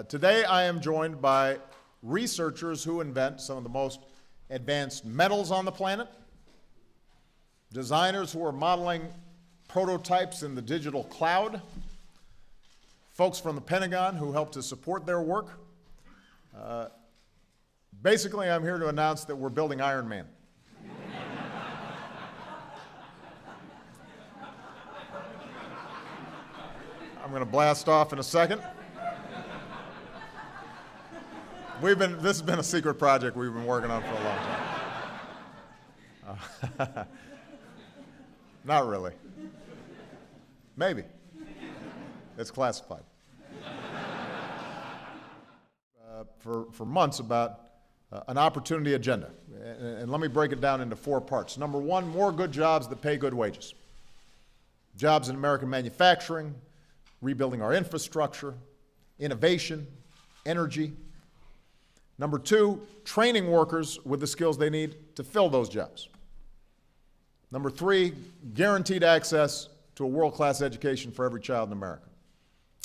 Today I am joined by researchers who invent some of the most advanced metals on the planet, designers who are modeling prototypes in the digital cloud, folks from the Pentagon who help to support their work. Basically, I'm here to announce that we're building Iron Man. I'm going to blast off in a second. This has been a secret project we've been working on for a long time. Not really. Maybe. It's classified. For months about an opportunity agenda. And let me break it down into 4 parts. Number 1, more good jobs that pay good wages. Jobs in American manufacturing, rebuilding our infrastructure, innovation, energy. Number 2, training workers with the skills they need to fill those jobs. Number 3, guaranteed access to a world-class education for every child in America.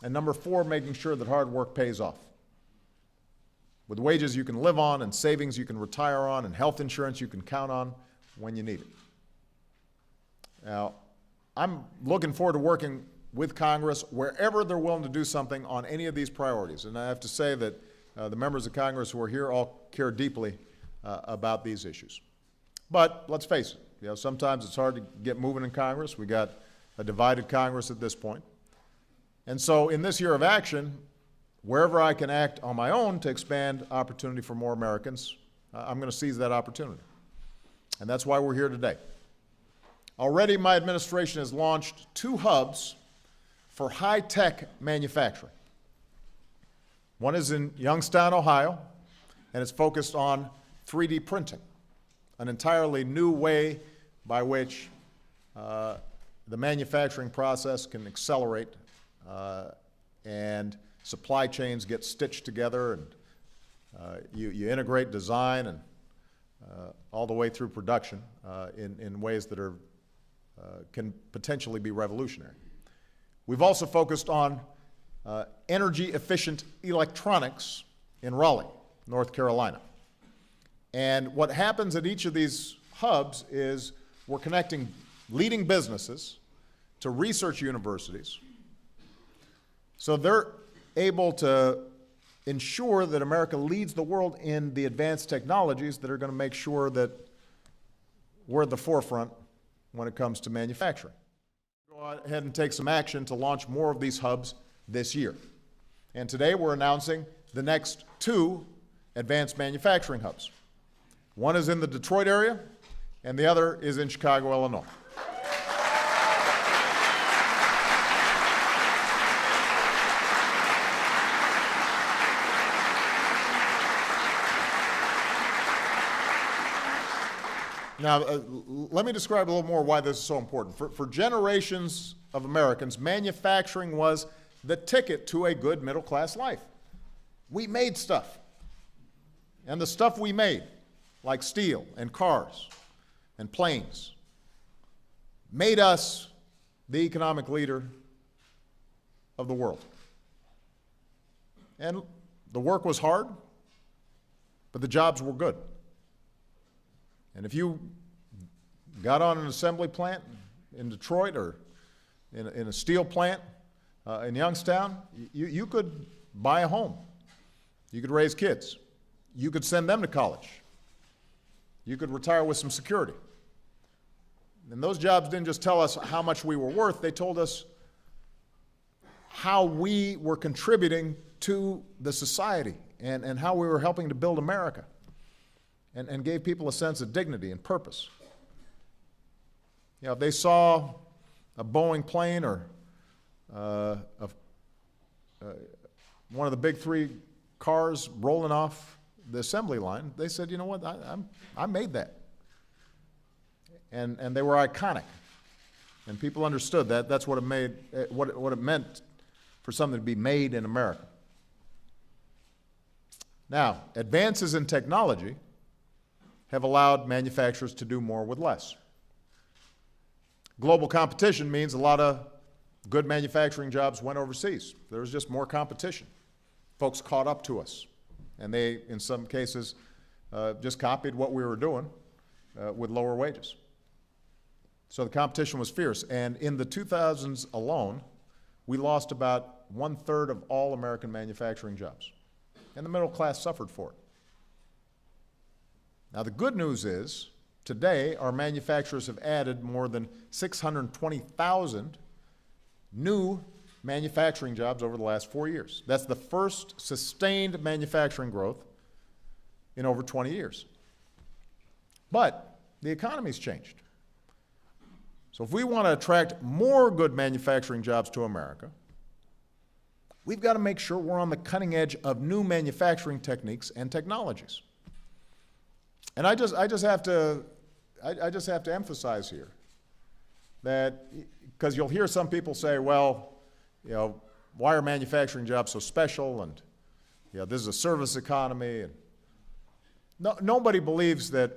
And number 4, making sure that hard work pays off. With wages you can live on and savings you can retire on and health insurance you can count on when you need it. Now, I'm looking forward to working with Congress wherever they're willing to do something on any of these priorities. And I have to say that the members of Congress who are here all care deeply about these issues. But let's face it, sometimes it's hard to get moving in Congress. We got a divided Congress at this point. And so in this year of action, wherever I can act on my own to expand opportunity for more Americans, I'm going to seize that opportunity. And that's why we're here today. Already my administration has launched 2 hubs for high-tech manufacturing. One is in Youngstown, Ohio, and it's focused on 3D printing, an entirely new way by which the manufacturing process can accelerate and supply chains get stitched together, and you integrate design and all the way through production in ways that can potentially be revolutionary. We've also focused on energy-efficient electronics in Raleigh, North Carolina. And what happens at each of these hubs is we're connecting leading businesses to research universities so they're able to ensure that America leads the world in the advanced technologies that are going to make sure that we're at the forefront when it comes to manufacturing. Go ahead and take some action to launch more of these hubs this year. And today we're announcing the next 2 advanced manufacturing hubs. One is in the Detroit area, and the other is in Chicago, Illinois. Now, let me describe a little more why this is so important. For generations of Americans, manufacturing was the ticket to a good middle-class life. We made stuff. And the stuff we made, like steel and cars and planes, made us the economic leader of the world. And the work was hard, but the jobs were good. And if you got on an assembly plant in Detroit or in a steel plant in Youngstown, you could buy a home. You could raise kids. You could send them to college. You could retire with some security. And those jobs didn't just tell us how much we were worth, they told us how we were contributing to the society and how we were helping to build America and gave people a sense of dignity and purpose. If they saw a Boeing plane or one of the big 3 cars rolling off the assembly line, they said, you know what, I made that. And they were iconic. And people understood that. That's what it meant for something to be made in America. Now, advances in technology have allowed manufacturers to do more with less. Global competition means a lot of good manufacturing jobs went overseas. There was just more competition. folks caught up to us, and they, in some cases, just copied what we were doing with lower wages. So the competition was fierce, and in the 2000s alone, we lost about 1/3 of all American manufacturing jobs, and the middle class suffered for it. Now the good news is, today our manufacturers have added more than 620,000 new manufacturing jobs over the last 4 years. That's the first sustained manufacturing growth in over 20 years. But the economy's changed. So if we want to attract more good manufacturing jobs to America, we've got to make sure we're on the cutting edge of new manufacturing techniques and technologies. And I just have to emphasize here that, because you'll hear some people say, well, you know, why are manufacturing jobs so special? And, you know, this is a service economy. And nobody believes that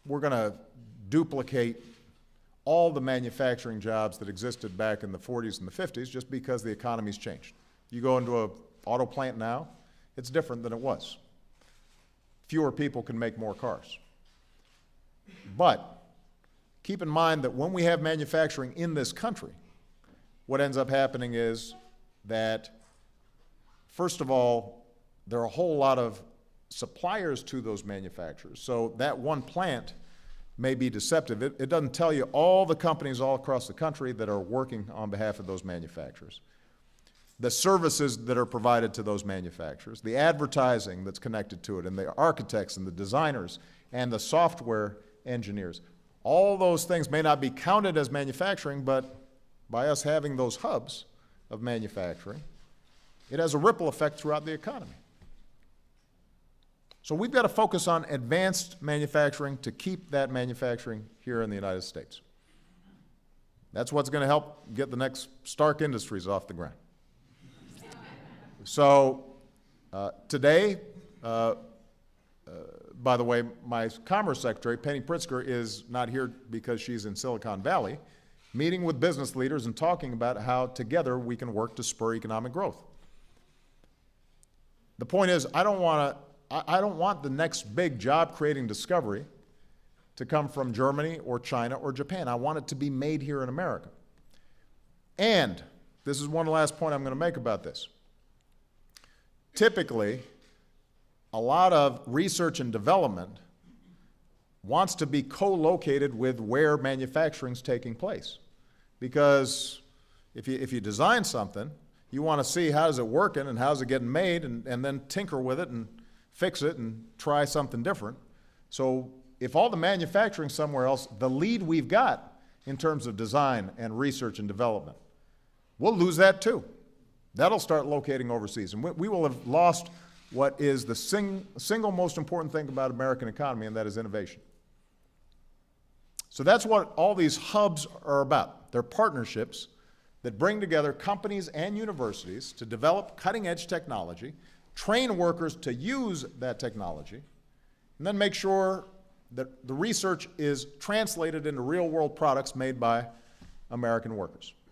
we're going to duplicate all the manufacturing jobs that existed back in the 40s and the 50s just because the economy's changed. You go into an auto plant now, it's different than it was. Fewer people can make more cars. But keep in mind that when we have manufacturing in this country, what ends up happening is that, first of all, there are a whole lot of suppliers to those manufacturers. So that one plant may be deceptive. It doesn't tell you all the companies all across the country that are working on behalf of those manufacturers, the services that are provided to those manufacturers, the advertising that's connected to it, and the architects and the designers and the software engineers. All those things may not be counted as manufacturing, but by us having those hubs of manufacturing, it has a ripple effect throughout the economy. So we've got to focus on advanced manufacturing to keep that manufacturing here in the United States. That's what's going to help get the next Stark Industries off the ground. So today, by the way, my Commerce Secretary, Penny Pritzker, is not here because she's in Silicon Valley, meeting with business leaders and talking about how together we can work to spur economic growth. The point is, I don't want the next big job-creating discovery to come from Germany or China or Japan. I want it to be made here in America. And this is one last point I'm going to make about this. Typically, a lot of research and development wants to be co-located with where manufacturing is taking place. Because if you design something, you want to see how's it working and how's it getting made, and then tinker with it and fix it and try something different. So if all the manufacturing somewhere else, the lead we've got in terms of design and research and development, we'll lose that too. That'll start locating overseas. And we will have lost what is the single most important thing about American economy, and that is innovation. So that's what all these hubs are about. They're partnerships that bring together companies and universities to develop cutting-edge technology, train workers to use that technology, and then make sure that the research is translated into real-world products made by American workers.